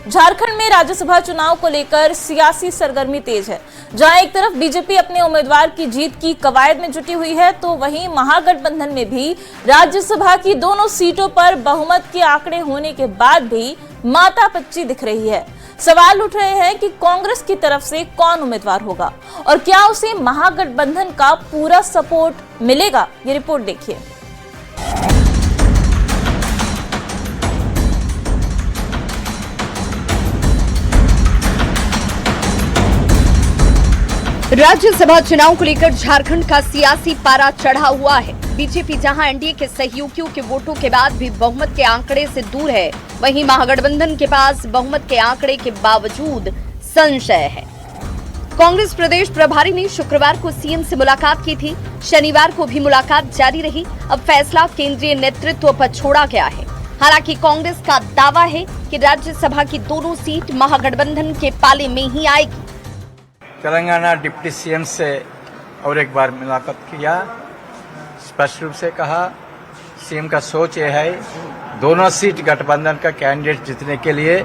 झारखंड में राज्यसभा चुनाव को लेकर सियासी सरगर्मी तेज है। जहां एक तरफ बीजेपी अपने उम्मीदवार की जीत की कवायद में जुटी हुई है, तो वहीं महागठबंधन में भी राज्यसभा की दोनों सीटों पर बहुमत के आंकड़े होने के बाद भी मातापच्ची दिख रही है। सवाल उठ रहे हैं कि कांग्रेस की तरफ से कौन उम्मीदवार होगा और क्या उसे महागठबंधन का पूरा सपोर्ट मिलेगा। ये रिपोर्ट देखिए। राज्यसभा चुनाव को लेकर झारखंड का सियासी पारा चढ़ा हुआ है। बीजेपी जहां एनडीए के सहयोगियों के वोटों के बाद भी बहुमत के आंकड़े से दूर है, वहीं महागठबंधन के पास बहुमत के आंकड़े के बावजूद संशय है। कांग्रेस प्रदेश प्रभारी ने शुक्रवार को सीएम से मुलाकात की थी। शनिवार को भी मुलाकात जारी रही। अब फैसला केंद्रीय नेतृत्व पर छोड़ा गया है। हालांकि कांग्रेस का दावा है कि राज्यसभा की दोनों सीट महागठबंधन के पाले में ही आएगी। तेलंगाना डिप्टी सीएम से और एक बार मुलाकात किया। स्पष्ट रूप से कहा सीएम का सोच ये है दोनों सीट गठबंधन का कैंडिडेट जीतने के लिए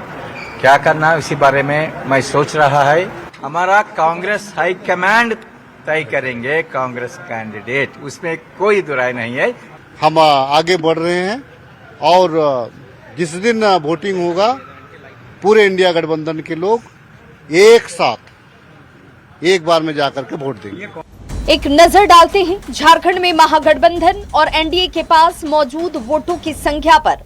क्या करना है, इसी बारे में मैं सोच रहा है। हमारा कांग्रेस हाईकमांड तय करेंगे कांग्रेस कैंडिडेट, उसमें कोई दुराई नहीं है। हम आगे बढ़ रहे हैं और जिस दिन वोटिंग होगा पूरे इंडिया गठबंधन के लोग एक साथ एक बार में जाकर के वोट देंगे। एक नजर डालते हैं झारखंड में महागठबंधन और एनडीए के पास मौजूद वोटों की संख्या पर।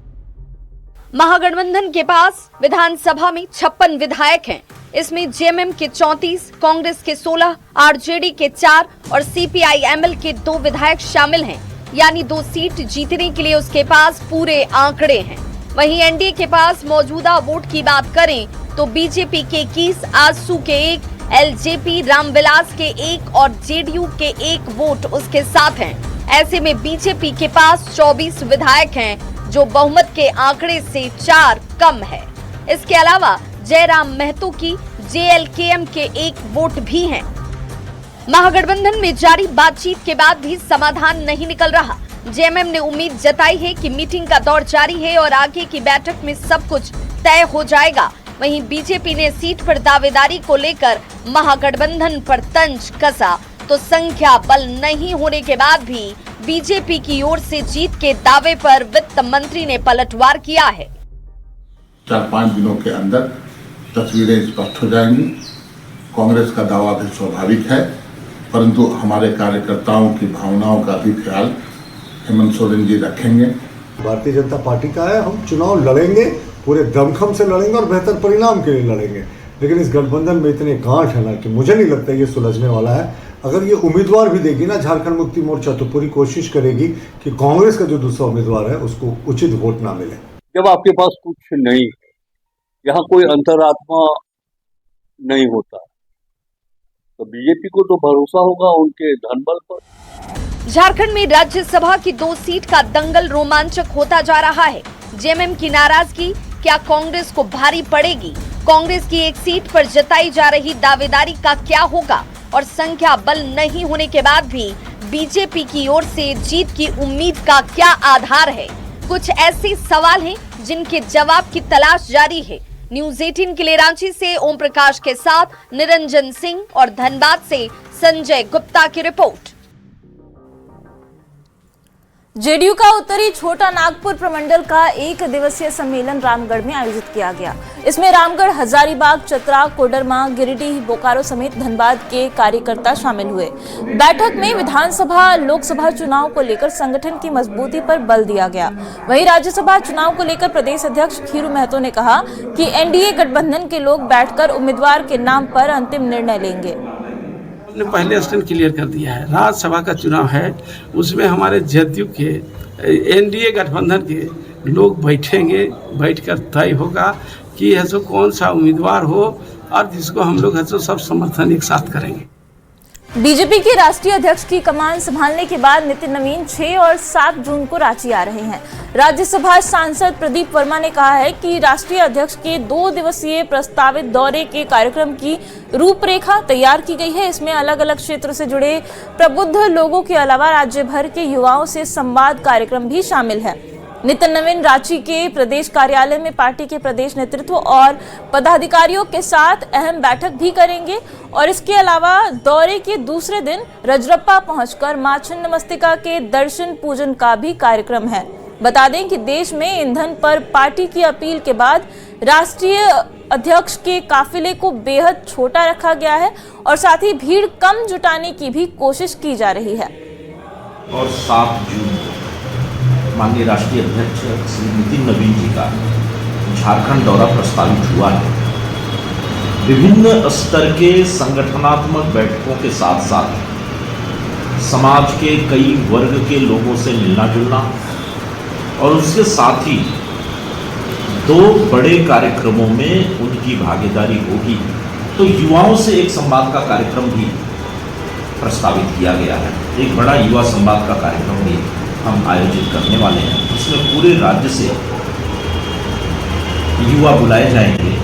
महागठबंधन के पास विधानसभा में 56 विधायक हैं। इसमें जेएमएम के 34, कांग्रेस के 16, आरजेडी के 4 और सीपीआई-एमएल के 2 विधायक शामिल हैं। यानी 2 सीट जीतने के लिए उसके पास पूरे आंकड़े हैं। वहीं एनडीए के पास मौजूदा वोट की बात करें तो बीजेपी के 21, आजसू के 1, एलजेपी रामविलास के 1 और जेडीयू के 1 वोट उसके साथ हैं। ऐसे में बीजेपी के पास 24 विधायक हैं, जो बहुमत के आंकड़े से 4 कम है। इसके अलावा जयराम महतो की जेएलकेएम के 1 वोट भी हैं। महागठबंधन में जारी बातचीत के बाद भी समाधान नहीं निकल रहा। जेएमएम ने उम्मीद जताई है कि मीटिंग का दौर जारी है और आगे की बैठक में सब कुछ तय हो जाएगा। वहीं बीजेपी ने सीट पर दावेदारी को लेकर महागठबंधन पर तंज कसा, तो संख्या बल नहीं होने के बाद भी बीजेपी की ओर से जीत के दावे पर वित्त मंत्री ने पलटवार किया है। 4-5 दिनों के अंदर तस्वीरें स्पष्ट हो जाएंगी। कांग्रेस का दावा भी स्वाभाविक है, परंतु हमारे कार्यकर्ताओं की भावनाओं का भी ख्याल हेमंत सोरेन जी रखेंगे। भारतीय जनता पार्टी का है, हम चुनाव लड़ेंगे, पूरे दमखम से लड़ेंगे और बेहतर परिणाम के लिए लड़ेंगे। लेकिन इस गठबंधन में इतने गांठ है ना कि मुझे नहीं लगता ये सुलझने वाला है। अगर ये उम्मीदवार भी देगी ना, झारखंड मुक्ति मोर्चा तो पूरी कोशिश करेगी कि कांग्रेस का जो दूसरा उम्मीदवार है उसको उचित वोट ना मिले। जब आपके पास कुछ नहीं, यहाँ कोई अंतरात्मा नहीं होता, तो बीजेपी को तो भरोसा होगा उनके धनबल पर। झारखंड में राज्यसभा की 2 सीट का दंगल रोमांचक होता जा रहा है। जेएमएम की नाराजगी क्या कांग्रेस को भारी पड़ेगी? कांग्रेस की 1 सीट पर जताई जा रही दावेदारी का क्या होगा? और संख्या बल नहीं होने के बाद भी बीजेपी की ओर से जीत की उम्मीद का क्या आधार है? कुछ ऐसे सवाल हैं जिनके जवाब की तलाश जारी है। न्यूज़ 18 के लिए रांची से ओम प्रकाश के साथ निरंजन सिंह और धनबाद से संजय गुप्ता की रिपोर्ट। जेडीयू का उत्तरी छोटा नागपुर प्रमंडल का 1 दिवसीय सम्मेलन रामगढ़ में आयोजित किया गया। इसमें रामगढ़, हजारीबाग, चतरा, कोडरमा, गिरिडीह, बोकारो समेत धनबाद के कार्यकर्ता शामिल हुए। बैठक में विधानसभा, लोकसभा चुनाव को लेकर संगठन की मजबूती पर बल दिया गया। वहीं राज्यसभा चुनाव को लेकर प्रदेश अध्यक्ष खीरू महतो ने कहा कि एनडीए गठबंधन के लोग बैठकर उम्मीदवार के नाम पर अंतिम निर्णय लेंगे। ने पहले स्टैंड क्लियर कर दिया है। राज्यसभा का चुनाव है, उसमें हमारे जदयू के एनडीए गठबंधन के लोग बैठेंगे, बैठकर तय होगा कि ऐसा कौन सा उम्मीदवार हो और जिसको हम लोग ऐसा सब समर्थन एक साथ करेंगे। बीजेपी के राष्ट्रीय अध्यक्ष की कमान संभालने के बाद नितिन नवीन 6 और 7 जून को रांची आ रहे हैं। राज्यसभा सांसद प्रदीप वर्मा ने कहा है कि राष्ट्रीय अध्यक्ष के 2 दिवसीय प्रस्तावित दौरे के कार्यक्रम की रूपरेखा तैयार की गई है। इसमें अलग अलग क्षेत्र से जुड़े प्रबुद्ध लोगों के अलावा राज्य भर के युवाओं से संवाद कार्यक्रम भी शामिल है। नितिन नवीन रांची के प्रदेश कार्यालय में पार्टी के प्रदेश नेतृत्व और पदाधिकारियों के साथ अहम बैठक भी करेंगे और इसके अलावा दौरे के दूसरे दिन रजरप्पा पहुंचकर मां छिन्नमस्तिका के दर्शन पूजन का भी कार्यक्रम है। बता दें कि देश में ईंधन पर पार्टी की अपील के बाद राष्ट्रीय अध्यक्ष के काफिले को बेहद छोटा रखा गया है और साथ ही भीड़ कम जुटाने की भी कोशिश की जा रही है। और 7 जून को माननीय राष्ट्रीय अध्यक्ष श्री नितिन नवीन जी का झारखंड दौरा प्रस्तावित हुआ है। विभिन्न स्तर के संगठनात्मक बैठकों के साथ साथ समाज के कई वर्ग के लोगों से मिलना जुलना और उसके साथ ही 2 बड़े कार्यक्रमों में उनकी भागीदारी होगी। तो युवाओं से एक संवाद का कार्यक्रम भी प्रस्तावित किया गया है। एक बड़ा युवा संवाद का कार्यक्रम भी हम आयोजित करने वाले हैं, जिसमें पूरे राज्य से युवा बुलाए जाएंगे